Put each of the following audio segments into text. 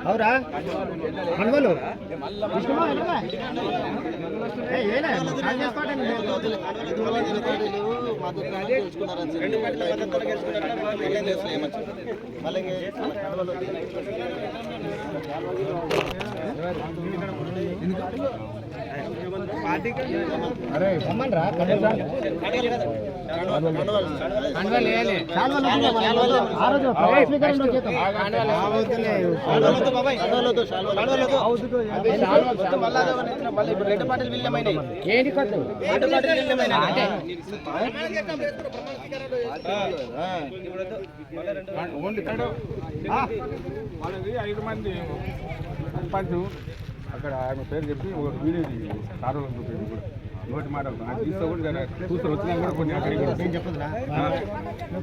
అవురా మనవలు అరే రమ్మన్రా వాళ్ళది 5 మంది పంచు అక్కడ ఆయన పేరు చెప్పి ఒక వీడియో కారులో చూపించింది కూడా నోటి మాట తీసుకో కూడా చూస్తారు వచ్చినా కూడా కొన్ని అక్కడికి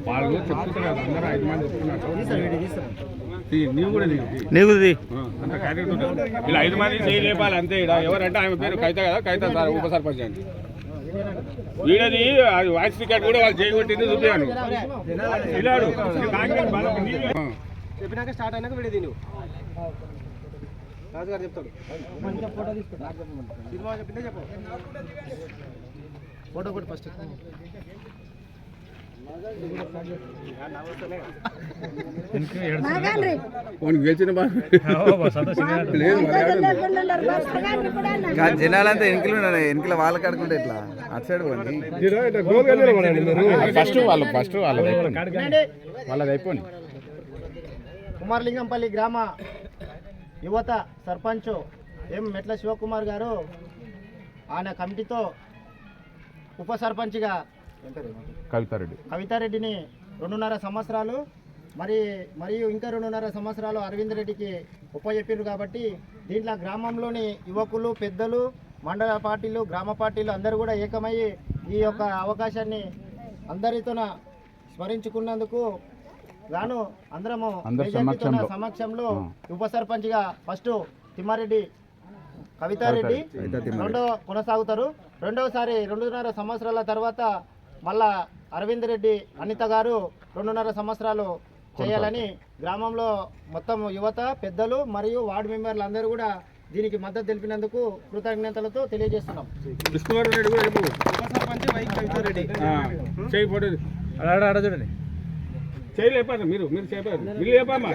వాళ్ళు చెప్తున్నారు అందరూ 5 మంది చెప్తున్నారు నీవు కూడా అంత క్యారెక్టర్ ఉంటుంది ఇలా 5 మంది చేయలేపాలి అంతే ఇక్కడ ఎవరంటే ఆమె పేరు కవిత కదా కవిత సార్ ఉప సర్పంచ్ అండి వీడది వాయిస్ టికెట్ కూడా వాళ్ళు చేయగొట్టింది చూపించాను చెప్పినాక స్టార్ట్ అయినాక వీడియో తిను రాజుగారు చెప్తాడు ఫోటో తీసుకుంటా సినిమా చెప్పిందే చెప్పు ఫోటో కూడా ఫస్ట్ జనాలంతా వెనుకల వాళ్ళ కడుకుంటే ఇట్లా అటు సైడ్ పోండి ఫస్ట్ వాళ్ళది అయిపోయింది. కుమారలింగంపల్లి గ్రామ యువత సర్పంచ్ ఎం మెట్ల శివకుమార్ గారు ఆయన కమిటీతో ఉప సర్పంచ్గా కవితారెడ్డిని 2.5 సంవత్సరాలు మరియు ఇంకా 2.5 సంవత్సరాలు అరవింద్ రెడ్డికి చెప్పారు కాబట్టి దీంట్లో గ్రామంలోని యువకులు పెద్దలు మండల పార్టీలు గ్రామ పార్టీలు అందరూ కూడా ఏకమయ్యి ఈ యొక్క అవకాశాన్ని అందరితోన స్మరించుకున్నందుకు గాను అందరము సమక్షంలో ఉప సర్పంచ్గా ఫస్ట్ తిమ్మారెడ్డి కవితారెడ్డి కొనసాగుతారు. రెండవసారి 2.5 సంవత్సరాల తర్వాత మళ్ళా అరవింద్ రెడ్డి అనిత గారు 2.5 సంవత్సరాలు చేయాలని గ్రామంలో మొత్తం యువత పెద్దలు మరియు వార్డు మెంబర్లు అందరూ కూడా దీనికి మద్దతు తెలిపినందుకు కృతజ్ఞతలతో తెలియజేస్తున్నాం. చేయలేపారు మీరు చెప్పారు మీరు లేపామా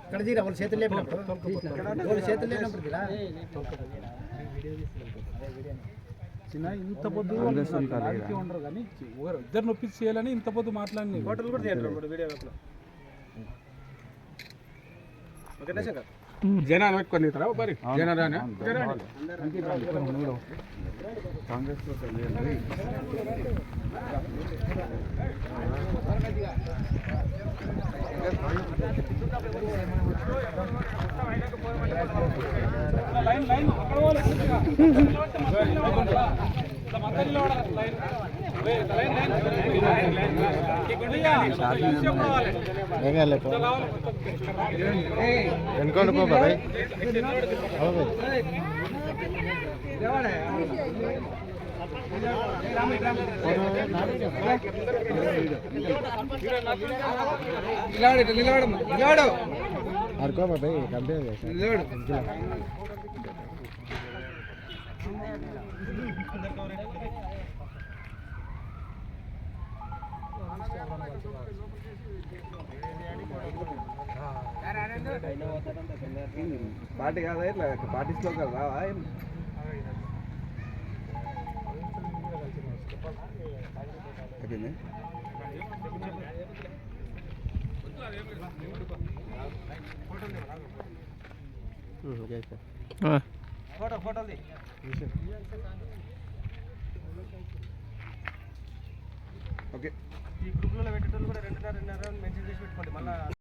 ఇక్కడ తీరా వాళ్ళ చేతులు లేపినప్పుడు ఇంత పొద్దు ఉండరు కానీ ఇద్దరు నొప్పి చేయాలని ఇంత పొద్దు మాట్లాడి హోటల్ కూడా జనాలు పెట్టుకొని మరి జనారానే కాంగ్రెస్ వెనుకోండి పో బాబాయ్ అరుకో బాబాయ్ పార్టీ కాదా ఇట్లా పార్టీస్లో కదా రావా ఫోటో ఓకే ఈ గ్రూప్లో పెట్టేటోళ్ళు కూడా 2.5 మెన్షన్ చేసి పెట్టుకోండి మళ్ళీ